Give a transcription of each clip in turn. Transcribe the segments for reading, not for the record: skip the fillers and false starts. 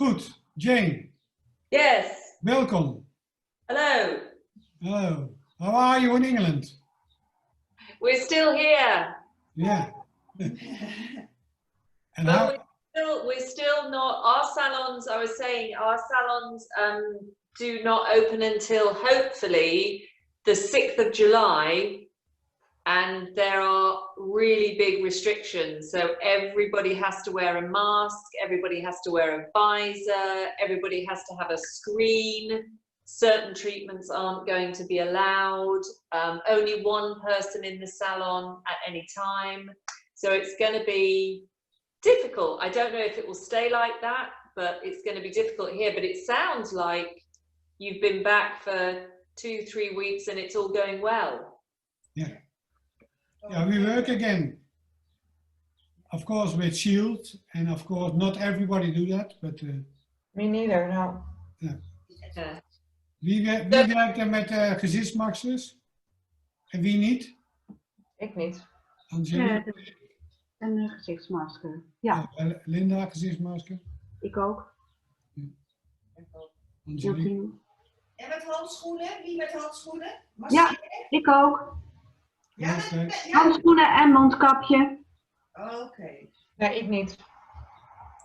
Goed. Jane. Yes. Welkom. Hello. Hello. How are you in England? We're still here. Yeah. And but we're still not, our salons, I was saying, our salons do not open until hopefully the 6th of July. And there are really big restrictions. So everybody has to wear a mask, everybody has to wear a visor, everybody has to have a screen. Certain treatments aren't going to be allowed. Only one person in the salon at any time. So it's going to be difficult. I don't know if it will stay like that, but it's going to be difficult here. But it sounds like you've been back for 2-3 weeks and it's all going well. Yeah. Yeah, we work again. Of course with shield, and of course not everybody do that, but... Me neither, no. Yeah. Yeah. Wie werkt er met gezichtsmaskers? En wie niet? Ik niet. Angelique? Ja, een gezichtsmasker. Ja. Linda, gezichtsmasker? Ik ook. Ja. Angelique? En met handschoenen? Wie met handschoenen? Ja, ik ook. Ja, handschoenen en mondkapje. Oké. Nee, ik niet.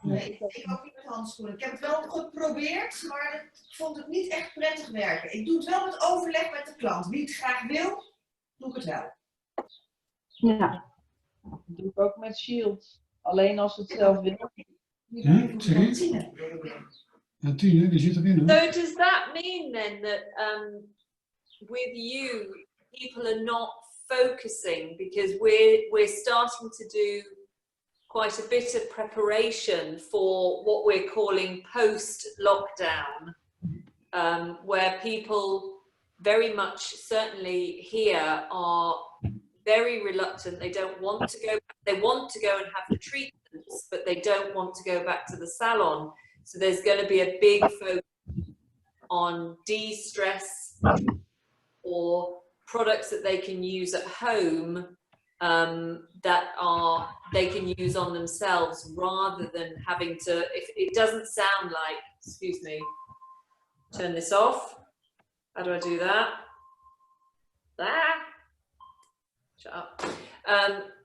Nee, ik ook niet met handschoenen. Ik heb het wel geprobeerd, maar ik vond het niet echt prettig werken. Ik doe het wel met overleg met de klant. Wie het graag wil, doe ik het wel. Ja. Dat doe ik ook met shield. Alleen als het zelf wil. Tine, die zit erin hoor. So does that mean then that with you, people are not focusing, because we're starting to do quite a bit of preparation for what we're calling post-lockdown, where people very much, certainly here, are very reluctant. They don't want to go, they want to go and have the treatments, but they don't want to go back to the salon. So there's going to be a big focus on de-stress or products that they can use at home that they can use on themselves, rather than having to, if it doesn't sound like, excuse me, turn this off. How do I do that? Shut up.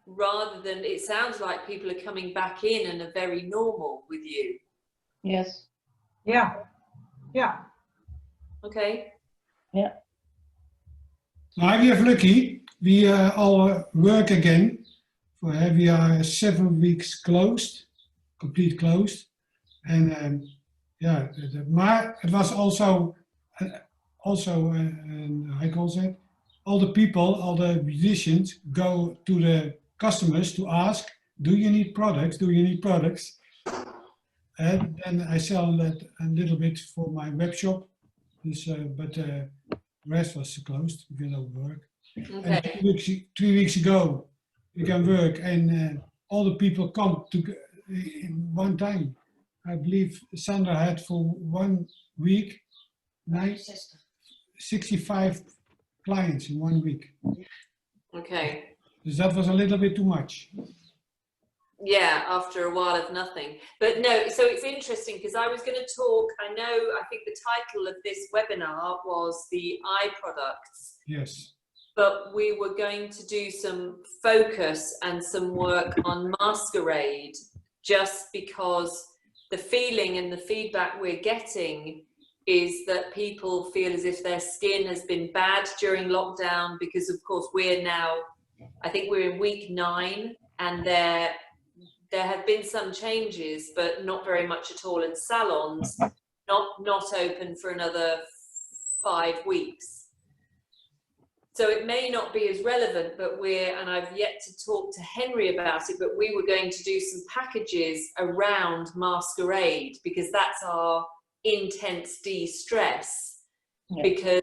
Rather than, it sounds like people are coming back in and are very normal with you. Yes. Ja. Ja. Okay. Yeah. Now we are lucky. We all work again. We are 7 weeks closed, complete closed. And yeah, maar it was also I call it, all the people, all the musicians go to the customers to ask, do you need products? Do you need products? And then I sell that a little bit for my web shop. But the rest was closed because of work. Okay. And 3 weeks ago, we can work, and all the people come to in one time. I believe Sandra had for 1 week 65 clients in 1 week. Okay. So that was a little bit too much. Yeah, after a while of nothing. But no, so it's interesting because I was going to talk, I think the title of this webinar was the eye products. Yes. But we were going to do some focus and some work on Masqurade, just because the feeling and the feedback we're getting is that people feel as if their skin has been bad during lockdown, because of course we're now, I think we're in week 9, and there have been some changes, but not very much at all in salons, not open for another 5 weeks. So it may not be as relevant, but and I've yet to talk to Henry about it, but we were going to do some packages around Masqurade, because that's our intense de-stress, because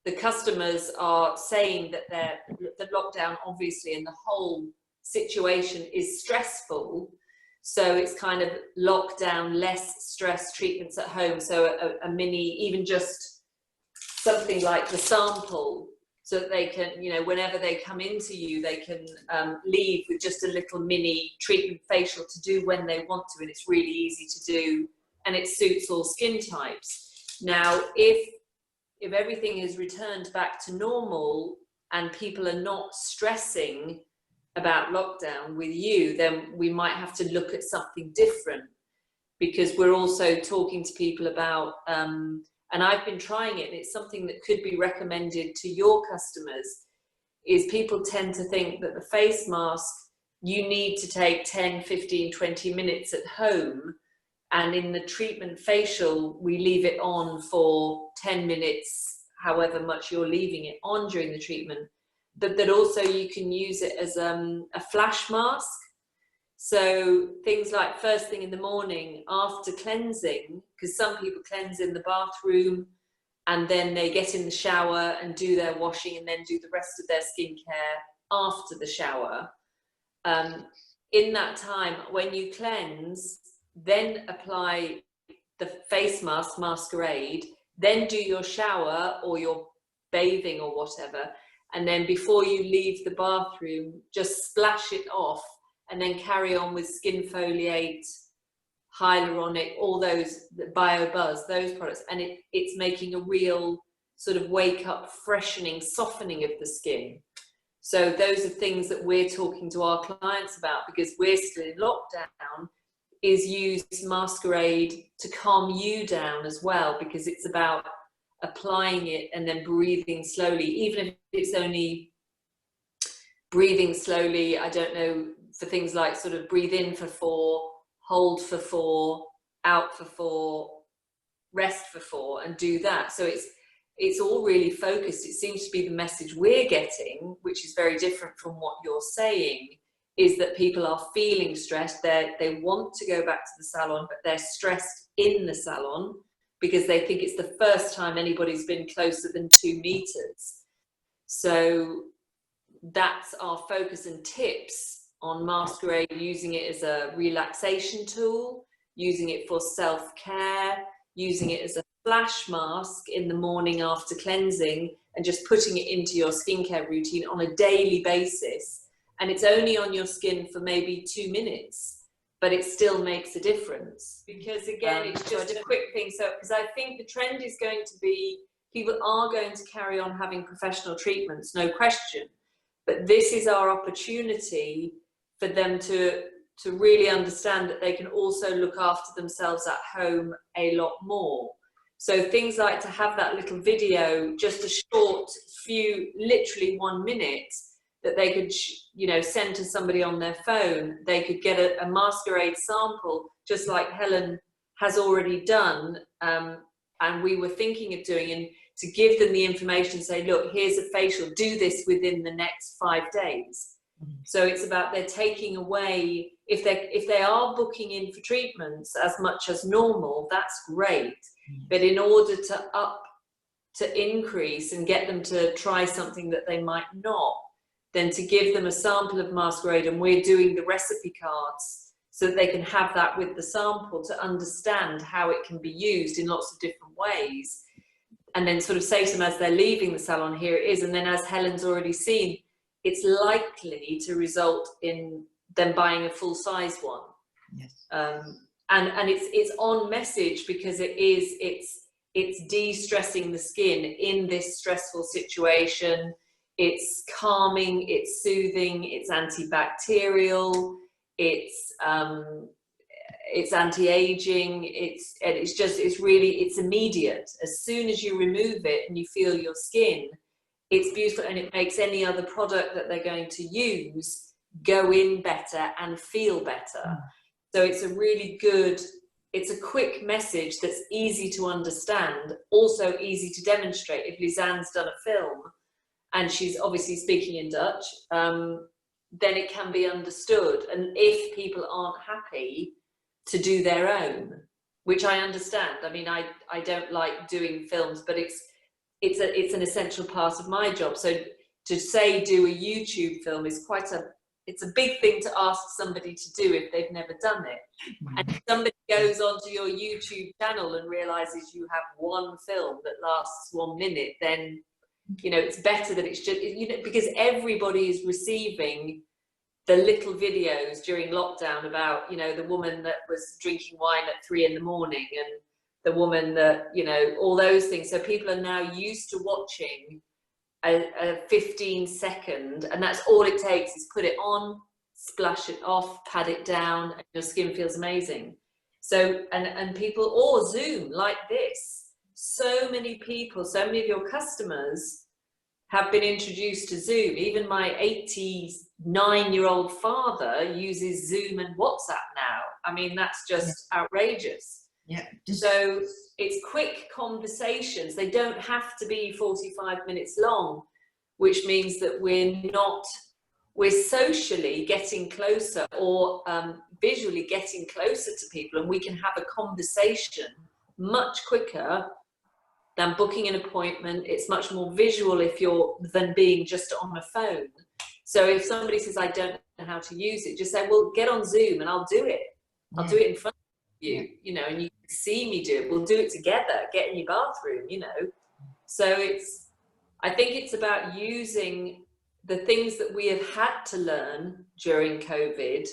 the customers are saying that the lockdown, obviously, and the whole situation is stressful. So it's kind of lockdown, less stress treatments at home. So a mini, even just something like the sample, so that they can, whenever they come into you, they can leave with just a little mini treatment facial to do when they want to. And it's really easy to do and it suits all skin types. Now, if everything is returned back to normal and people are not stressing about lockdown with you, then we might have to look at something different, because we're also talking to people about, and I've been trying it, and it's something that could be recommended to your customers, is people tend to think that the face mask, you need to take 10, 15, 20 minutes at home, and in the treatment facial, we leave it on for 10 minutes, however much you're leaving it on during the treatment. But that also you can use it as a flash mask. So things like first thing in the morning after cleansing, because some people cleanse in the bathroom and then they get in the shower and do their washing and then do the rest of their skincare after the shower. In that time, when you cleanse, then apply the face mask, Masqurade, then do your shower or your bathing or whatever. And then before you leave the bathroom, just splash it off and then carry on with skin foliate, hyaluronic, all those, the BioBuzz, those products. And it's making a real sort of wake up, freshening, softening of the skin. So those are things that we're talking to our clients about, because we're still in lockdown, is use Masqurade to calm you down as well, because it's about applying it and then breathing slowly, even if it's only breathing slowly, I don't know, for things like sort of breathe in for 4, hold for 4, out for 4, rest for 4, and do that. So it's all really focused. It seems to be the message we're getting, which is very different from what you're saying, is that people are feeling stressed. They want to go back to the salon, but they're stressed in the salon because they think it's the first time anybody's been closer than 2 meters. So that's our focus and tips on Masqurade, using it as a relaxation tool, using it for self-care, using it as a flash mask in the morning after cleansing, and just putting it into your skincare routine on a daily basis. And it's only on your skin for maybe 2 minutes, but it still makes a difference. Because again, it's just a quick thing. So, because I think the trend is going to be, people are going to carry on having professional treatments, no question. But this is our opportunity for them to really understand that they can also look after themselves at home a lot more. So things like to have that little video, just a short few, literally 1 minute, that they could, you know, send to somebody on their phone. They could get a Masqurade sample, just like Helen has already done, and we were thinking of doing, and to give them the information, say, look, here's a facial, do this within the next 5 days. So it's about they're taking away, if they are booking in for treatments as much as normal, that's great. But in order to increase and get them to try something that they might not, then to give them a sample of Masqurade, and we're doing the recipe cards so that they can have that with the sample to understand how it can be used in lots of different ways. And then sort of say to them as they're leaving the salon, here it is. And then as Helen's already seen, it's likely to result in them buying a full size one. Yes. And it's on message, because it's de-stressing the skin in this stressful situation. It's calming, it's soothing, it's antibacterial, it's anti-aging, it's immediate. As soon as you remove it and you feel your skin, it's beautiful, and it makes any other product that they're going to use go in better and feel better. So it's a really good, it's a quick message that's easy to understand, also easy to demonstrate. If Lisanne's done a film and she's obviously speaking in Dutch, then it can be understood. And if people aren't happy to do their own, which I understand. I mean, I don't like doing films, but it's an essential part of my job. So to say do a YouTube film is it's a big thing to ask somebody to do if they've never done it. And if somebody goes onto your YouTube channel and realizes you have one film that lasts 1 minute, then, you know, it's better that it's just, you know, because everybody is receiving the little videos during lockdown about, you know, the woman that was drinking wine at 3 in the morning and the woman that, you know, all those things. So people are now used to watching a 15-second, and that's all it takes is put it on, splash it off, pat it down, and your skin feels amazing. So, and people, or Zoom like this, so many people, so many of your customers have been introduced to Zoom. Even my 89-year-old father uses Zoom and WhatsApp now. I mean, that's just outrageous. Yeah. So it's quick conversations. They don't have to be 45 minutes long, which means that we're socially getting closer, or visually getting closer to people, and we can have a conversation much quicker than booking an appointment. It's much more visual than being just on a phone. So if somebody says, I don't know how to use it, just say, well, get on Zoom and I'll do it. I'll do it in front of you, you know, and you can see me do it. We'll do it together, get in your bathroom, you know. So I think it's about using the things that we have had to learn during COVID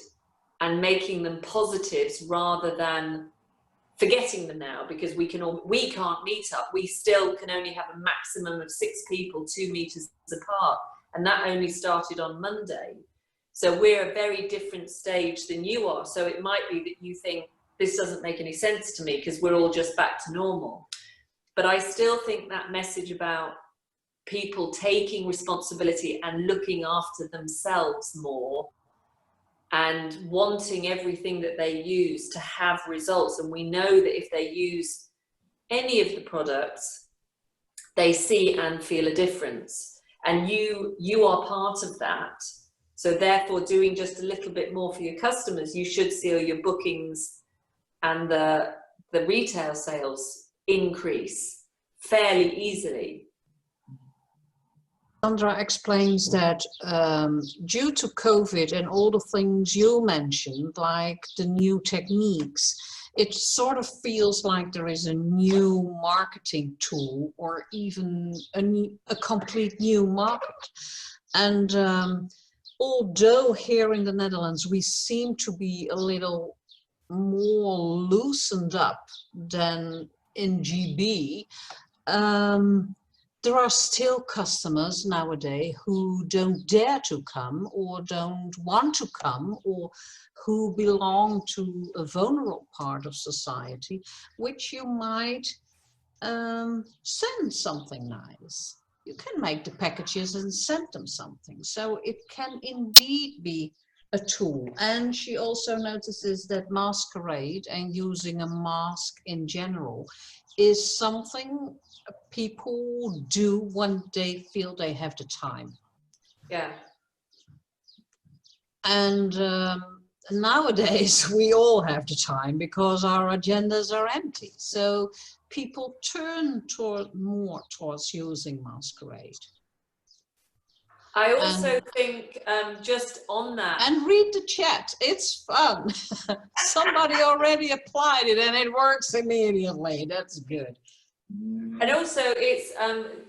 and making them positives rather than forgetting them now, because we can't meet up. We still can only have a maximum of 6 people 2 meters apart, and that only started on Monday. So we're a very different stage than you are. So it might be that you think this doesn't make any sense to me because we're all just back to normal. But I still think that message about people taking responsibility and looking after themselves more and wanting everything that they use to have results. And we know that if they use any of the products, they see and feel a difference. And you are part of that. So therefore, doing just a little bit more for your customers, you should see your bookings and the retail sales increase fairly easily. Sandra explains that due to COVID and all the things you mentioned, like the new techniques, it sort of feels like there is a new marketing tool, or even a complete new market. And although here in the Netherlands we seem to be a little more loosened up than in GB, there are still customers nowadays who don't dare to come, or don't want to come, or who belong to a vulnerable part of society, which you might send something nice. You can make the packages and send them something. So it can indeed be a tool. And she also notices that Masqurade and using a mask in general is something people do when they feel they have the time. Yeah. And nowadays we all have the time because our agendas are empty. So people turn more towards using Masqurade. I also think just on that. And read the chat, it's fun. Somebody already applied it and it works immediately. That's good. And also it's,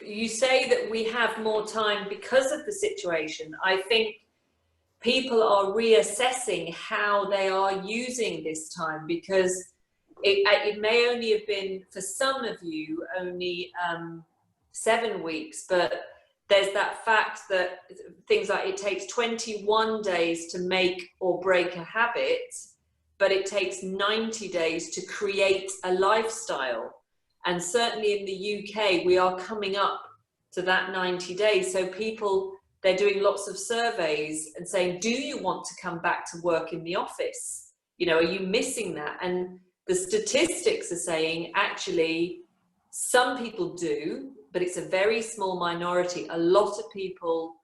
you say that we have more time because of the situation. I think people are reassessing how they are using this time, because it may only have been, for some of you, only 7 weeks, but there's that fact that things like it takes 21 days to make or break a habit, but it takes 90 days to create a lifestyle. And certainly in the UK, we are coming up to that 90 days. So people, they're doing lots of surveys and saying, do you want to come back to work in the office? You know, are you missing that? And the statistics are saying, actually, some people do, but it's a very small minority. A lot of people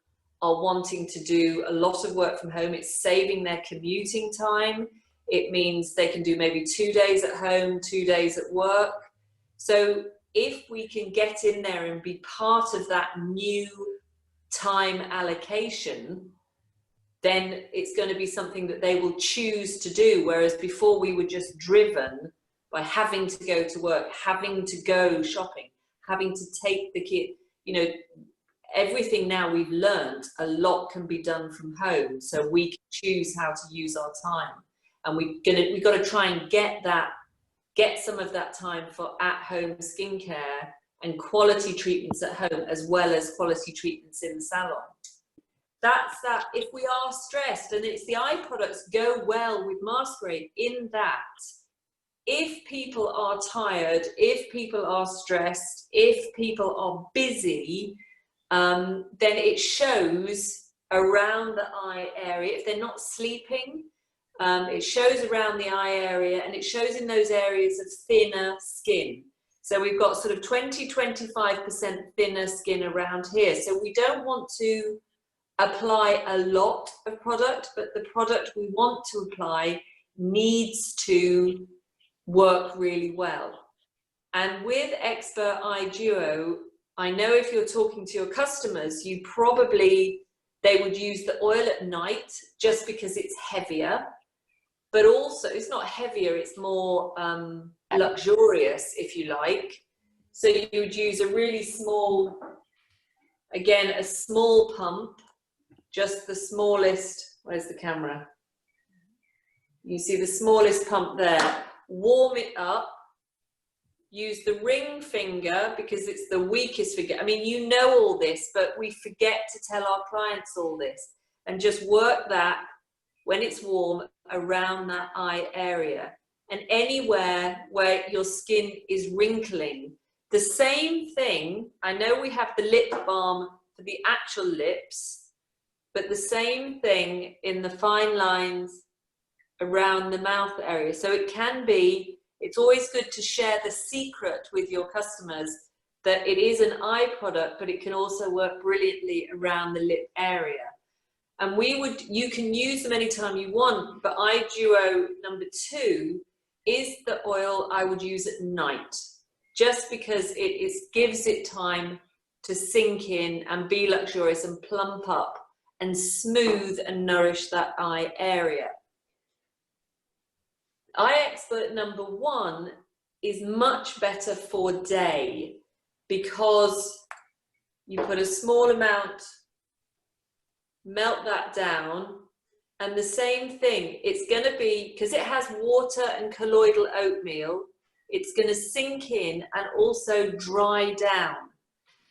are wanting to do a lot of work from home. It's saving their commuting time. It means they can do maybe 2 days at home, 2 days at work. So if we can get in there and be part of that new time allocation, then it's going to be something that they will choose to do. Whereas before we were just driven by having to go to work, having to go shopping, having to take the kid, you know, everything now we've learned, a lot can be done from home, so we can choose how to use our time, and we've got to try and get some of that time for at-home skincare and quality treatments at home, as well as quality treatments in the salon. That's that. If we are stressed, and it's the eye products go well with Masqurade in that. If people are tired, if people are stressed, if people are busy, then it shows around the eye area. If they're not sleeping, it shows around the eye area, and it shows in those areas of thinner skin. So we've got sort of 20–25% thinner skin around here. So we don't want to apply a lot of product, but the product we want to apply needs to work really well. And with Expert Eye Duo, I know if you're talking to your customers, they would use the oil at night just because it's heavier, but also it's not heavier, it's more luxurious, if you like. So you would use a really small, again, a small pump, just the smallest. Where's the camera? You see the smallest pump there. Warm it up. Use the ring finger because it's the weakest finger. I mean, you know all this, but we forget to tell our clients all this. And just work that when it's warm around that eye area. And anywhere where your skin is wrinkling. The same thing, I know we have the lip balm for the actual lips, but the same thing in the fine lines around the mouth area. So it can be, it's always good to share the secret with your customers that it is an eye product, but it can also work brilliantly around the lip area. And you can use them anytime you want, but Eye Duo number 2 is the oil I would use at night, just because it gives it time to sink in and be luxurious and plump up and smooth and nourish that eye area. Eye Expert number 1 is much better for day because you put a small amount, melt that down, and the same thing, it's going to be, because it has water and colloidal oatmeal, it's going to sink in and also dry down.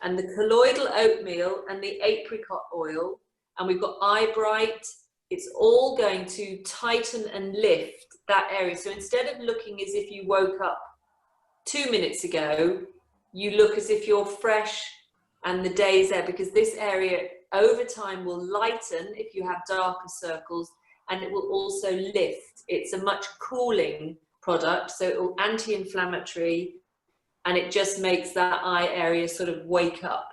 And the colloidal oatmeal and the apricot oil, and we've got Eye Bright, it's all going to tighten and lift that area. So instead of looking as if you woke up 2 minutes ago, you look as if you're fresh and the day is there, because this area over time will lighten if you have darker circles, and it will also lift. It's a much cooling product, so it will anti-inflammatory, and it just makes that eye area sort of wake up.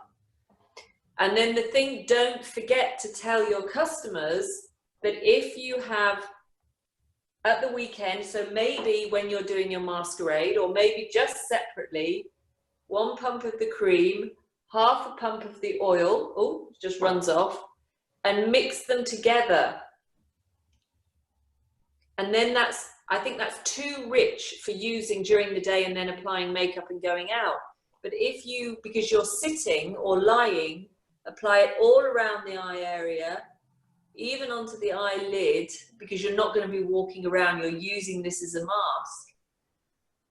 And then the thing, don't forget to tell your customers that if you have at the weekend, so maybe when you're doing your Masqurade, or maybe just separately, 1 pump of the cream, half a pump of the oil, oh, it just runs off, and mix them together. And then I think that's too rich for using during the day and then applying makeup and going out. But if you, because you're sitting or lying, apply it all around the eye area, even onto the eyelid, because you're not going to be walking around, you're using this as a mask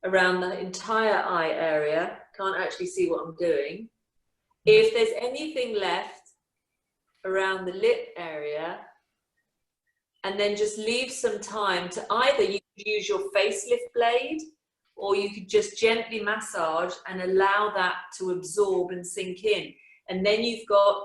around the entire eye area. Can't actually see what I'm doing. If there's anything left around the lip area, and then just leave some time to either you could use your facelift blade, or you could just gently massage and allow that to absorb and sink in. And then you've got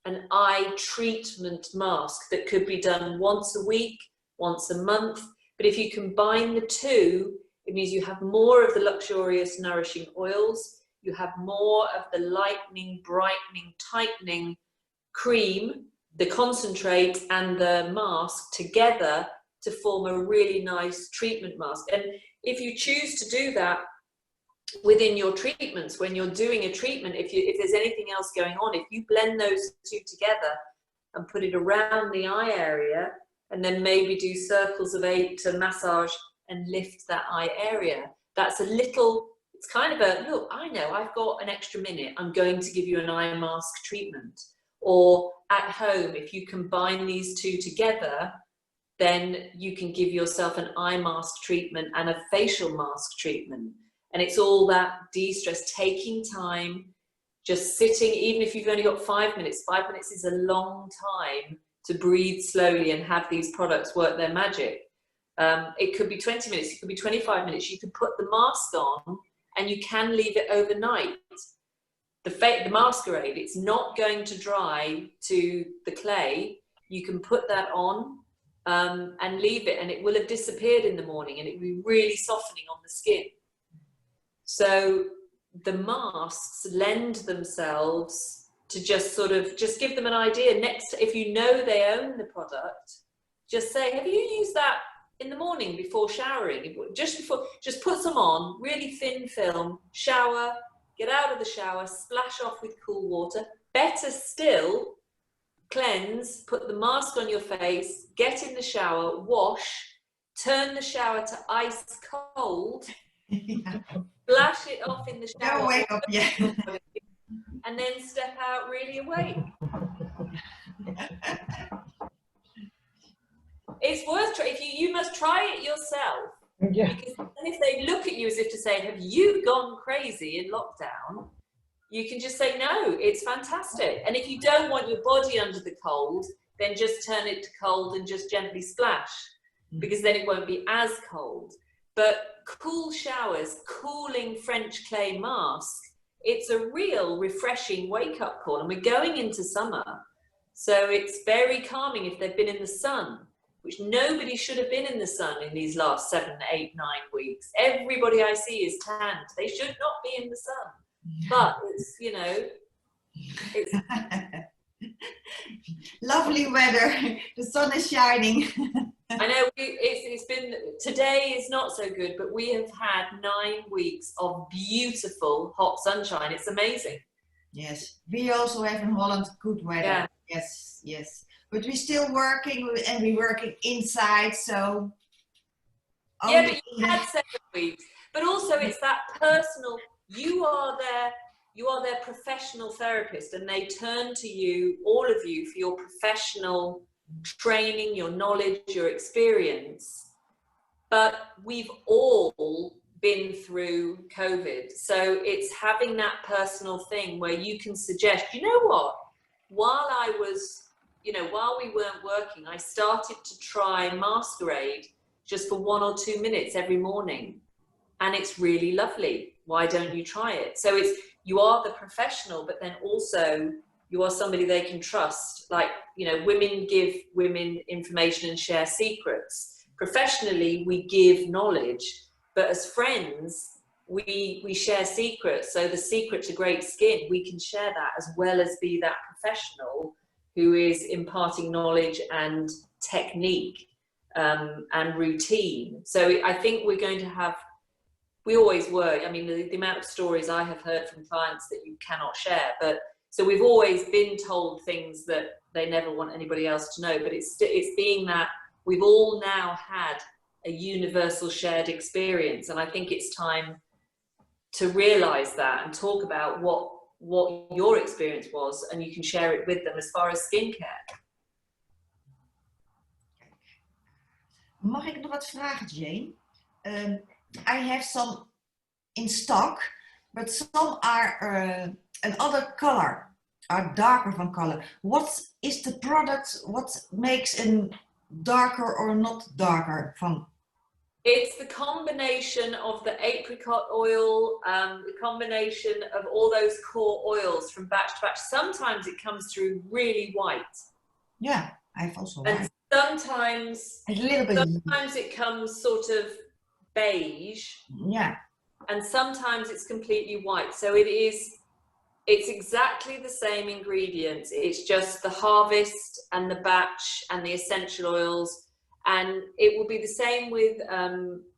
an eye treatment mask that could be done once a week, once a month. But if you combine the two, it means you have more of the luxurious, nourishing oils, you have more of the lightening, brightening, tightening cream, the concentrate and the mask together to form a really nice treatment mask. And if you choose to do that within your treatments, when you're doing a treatment, if there's anything else going on, if you blend those two together and put it around the eye area, and then maybe do circles of 8 to massage and lift that eye area, that's it's it's kind of a, look, I know I've got an extra minute, I'm going to give you an eye mask treatment. Or at home, if you combine these two together, then you can give yourself an eye mask treatment and a facial mask treatment. And it's all that de-stress, taking time, just sitting, even if you've only got 5 minutes. 5 minutes is a long time to breathe slowly and have these products work their magic. It could be 20 minutes, it could be 25 minutes. You could put the mask on and you can leave it overnight. The Masqurade, it's not going to dry to the clay. You can put that on and leave it, and it will have disappeared in the morning, and it will be really softening on the skin. So the masks lend themselves to just sort of, just give them an idea. Next, if you know they own the product, just say, have you used that in the morning before showering? Just put some on, really thin film, shower, get out of the shower, splash off with cool water. Better still, cleanse, put the mask on your face, get in the shower, wash, turn the shower to ice cold, splash it off in the shower. Never wake up yet. And then step out really awake. It's worth trying. You must try it yourself. Yeah. Because then if they look at you as if to say, have you gone crazy in lockdown? You can just say, no, it's fantastic. And if you don't want your body under the cold, then just turn it to cold and just gently splash, because then it won't be as cold. But cool showers, cooling French clay mask, it's a real refreshing wake-up call. And we're going into summer, so it's very calming if they've been in the sun, which nobody should have been in the sun in these last 7, 8, 9 weeks. Everybody I see is tanned. They should not be in the sun. But it's, you know, it's lovely weather. The sun is shining. I know it's been, today is not so good, but we have had 9 weeks of beautiful hot sunshine. It's amazing. Yes, we also have in Holland good weather. Yeah. Yes, yes. But we're still working, and we're working inside, so. Yeah, but you had 7 weeks. But also it's that personal, you are their professional therapist, and they turn to you, all of you, for your professional training, your knowledge, your experience. But we've all been through COVID. So it's having that personal thing where you can suggest, you know what, while I was, while we weren't working, I started to try Masqurade just for 1 or 2 minutes every morning. And it's really lovely. Why don't you try it? So it's, you are the professional, but then also you are somebody they can trust. Like, women give women information and share secrets. Professionally, we give knowledge, but as friends, we share secrets. So the secret to great skin, we can share that as well as be that professional who is imparting knowledge and technique and routine. So I think we're going to have, we always were, I mean, the amount of stories I have heard from clients that you cannot share, but so we've always been told things that they never want anybody else to know, but it's being that we've all now had a universal shared experience. And I think it's time to realize that and talk about what your experience was, and you can share it with them as far as skincare. Mag ik nog wat vragen, Jane? I have some in stock, but some are another color, are darker from color. What is the product? What makes a darker or not darker from? It's the combination of the apricot oil, the combination of all those core oils from batch to batch. Sometimes it comes through really white. Yeah, I've also And white. sometimes it comes sort of beige. Yeah. And sometimes it's completely white. So it's exactly the same ingredients. It's just the harvest and the batch and the essential oils. And it will be the same with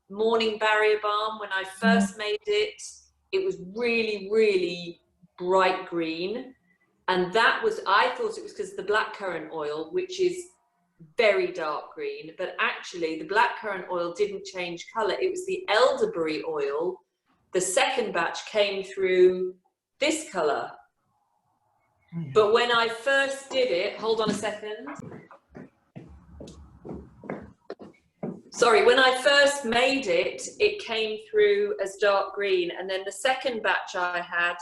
Morning Barrier Balm. When I first made it, it was really, really bright green. And that was, I thought it was because of the blackcurrant oil, which is very dark green, but actually the blackcurrant oil didn't change color. It was the elderberry oil the second batch came through this color. Oh, yeah. But when I first did it, hold on a second. Sorry, when I first made it, it came through as dark green. And then the second batch I had,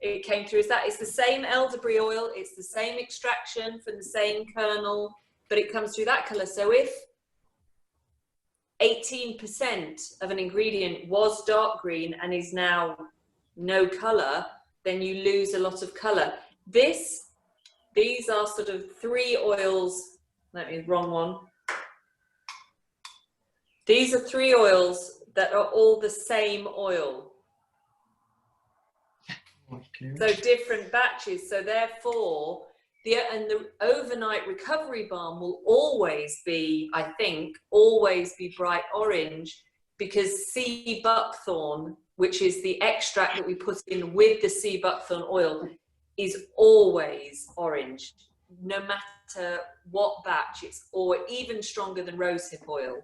it came through as that. It's the same elderberry oil, it's the same extraction from the same kernel, but it comes through that color. So if 18% of an ingredient was dark green and is now no color, then you lose a lot of color. These are sort of 3 oils, wrong one. These are 3 oils that are all the same oil. So different batches. So therefore, the overnight recovery balm will always be, I think, always be bright orange, because sea buckthorn, which is the extract that we put in with the sea buckthorn oil, is always orange, no matter what batch. It's or even stronger than rosehip oil.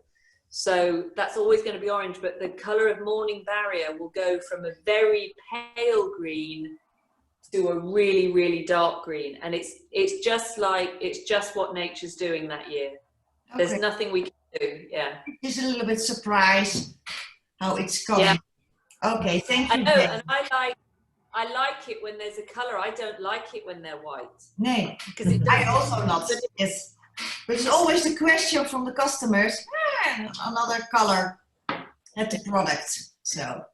So that's always going to be orange, but the color of morning barrier will go from a very pale green to a really, really dark green. And it's just what nature's doing that year. Okay. There's nothing we can do. Yeah. Just a little bit surprised how it's coming. Yeah. Okay, thank I you. know, Jen. and I like it when there's a color. I don't like it when they're white. Nee, Because it I doesn't- also not. Yes. But it's always the question from the customers, another color at the product. So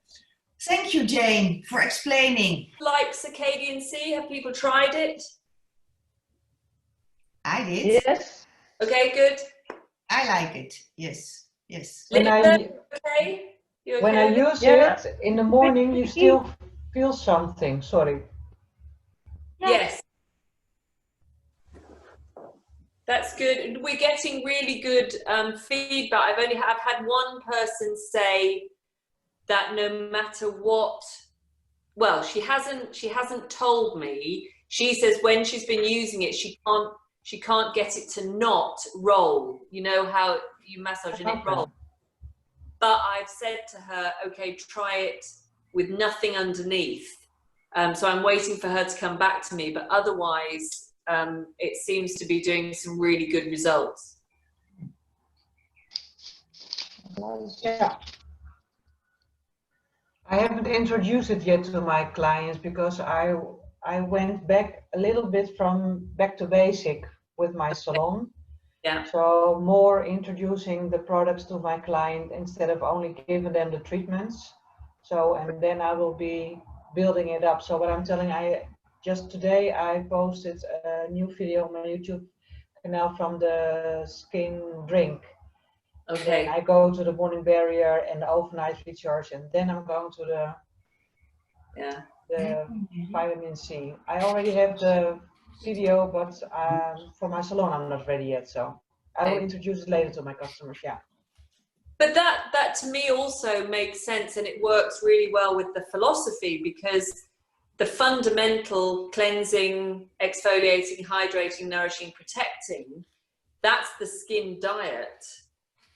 thank you, Jane, for explaining. Like circadian sea, have people tried it? I did. Yes. Okay, good. I like it. Yes. Yes. When I, Linda, okay? You when I okay? use Yeah. it in the morning, you still feel something. Sorry. Yes. That's good. We're getting really good feedback. I've had one person say that no matter what, well, she hasn't told me. She says when she's been using it, she can't get it to not roll. You know how you massage and it Okay. rolls. But I've said to her, okay, try it with nothing underneath. So I'm waiting for her to come back to me, but otherwise, it seems to be doing some really good results. Yeah. I haven't introduced it yet to my clients because I went back a little bit from back to basic with my salon. Yeah. So more introducing the products to my client instead of only giving them the treatments. So, and then I will be building it up. So what I'm telling, just today I posted a new video on my YouTube canal from the skin drink. Okay. Then I go to the morning barrier and the overnight recharge, and then I'm going to the vitamin C. I already have the video, but for my salon I'm not ready yet, so I will Okay. introduce it later to my customers. Yeah. But that to me also makes sense, and it works really well with the philosophy, because the fundamental cleansing, exfoliating, hydrating, nourishing, protecting, that's the skin diet.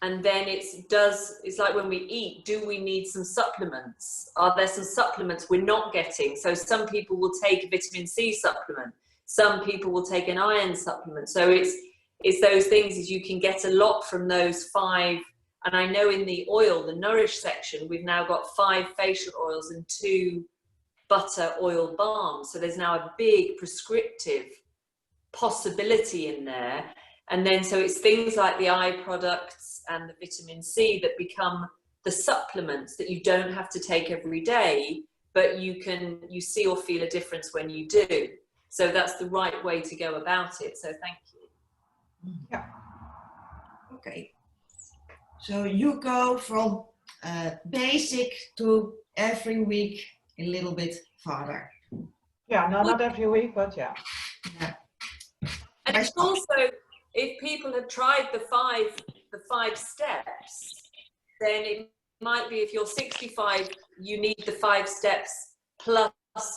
And then it's like when we eat, do we need some supplements? Are there some supplements we're not getting? So some people will take a vitamin C supplement. Some people will take an iron supplement. So it's those things, is you can get a lot from those 5. And I know in the oil, the Nourish section, we've now got 5 facial oils and 2 butter oil balms. So there's now a big prescriptive possibility in there. And then so it's things like the eye products and the vitamin C that become the supplements that you don't have to take every day, but you see or feel a difference when you do. So that's the right way to go about it. So thank you. Yeah. Okay. So you go from basic to every week a little bit farther. Yeah, no, not every week, but yeah. Yeah. And it's also, if people have tried the five steps, then it might be, if you're 65, you need the 5 steps, plus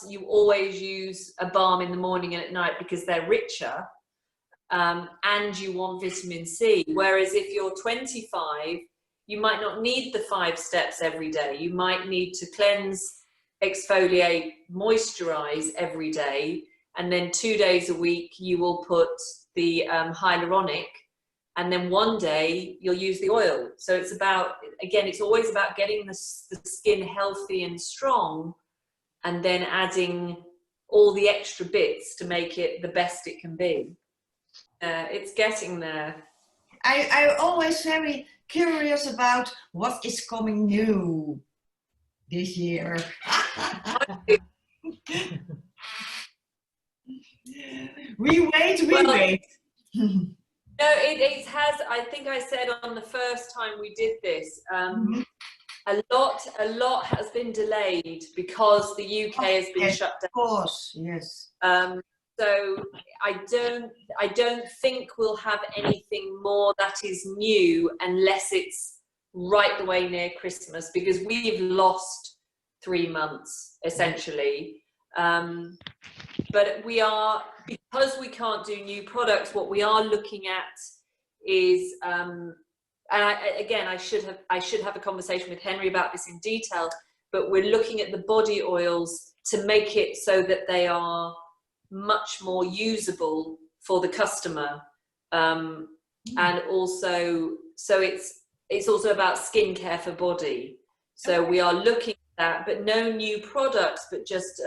you always use a balm in the morning and at night because they're richer, and you want vitamin C. Whereas if you're 25, you might not need the 5 steps every day. You might need to cleanse, exfoliate, moisturize every day, and then 2 days a week you will put the hyaluronic, and then one day you'll use the oil. So it's about, again, it's always about getting the skin healthy and strong, and then adding all the extra bits to make it the best it can be. It's getting there. I'm always very curious about what is coming new this year. We wait. No, it has, I think I said on the first time we did this, a lot has been delayed because the UK has been shut down. Of course, yes. So I don't think we'll have anything more that is new unless it's right the way near Christmas, because we've lost 3 months essentially. But we are, because we can't do new products, what we are looking at is, and I should have a conversation with Henry about this in detail, but we're looking at the body oils to make it so that they are much more usable for the customer, and also, so it's also about skincare for body. So we are looking at that, but no new products, but just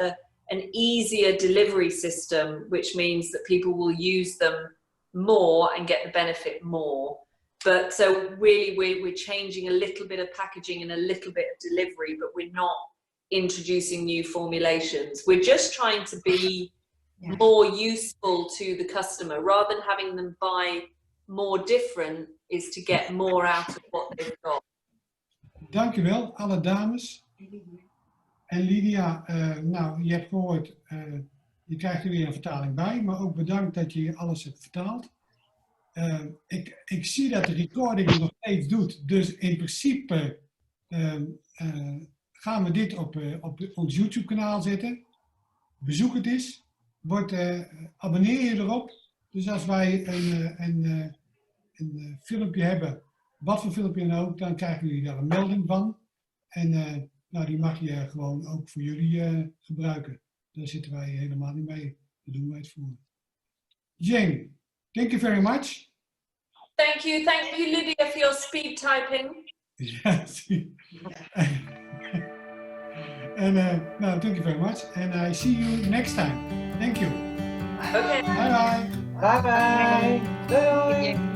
an easier delivery system, which means that people will use them more and get the benefit more. But so really we're changing a little bit of packaging and a little bit of delivery, but we're not introducing new formulations. We're just trying to be more useful to the customer, rather than having them buy more different, is to get more out of what they've got. Dankjewel, alle dames. En Lydia, nou, je hebt gehoord, je krijgt er weer een vertaling bij, maar ook bedankt dat je alles hebt vertaald. Ik zie dat de recording het nog steeds doet, dus in principe gaan we dit op ons YouTube kanaal zetten. Bezoek het eens. Abonneer je erop. Dus als wij een filmpje hebben, wat voor filmpje dan ook, dan krijgen jullie daar een melding van. En nou, die mag je gewoon ook voor jullie gebruiken. Daar zitten wij helemaal niet mee. Dat doen wij het voor. Jane, thank you very much. Thank you Lydia for your speed typing. Yes. And no, thank you very much. And I see you next time. Thank you. Okay. Bye bye. Bye bye. Doei.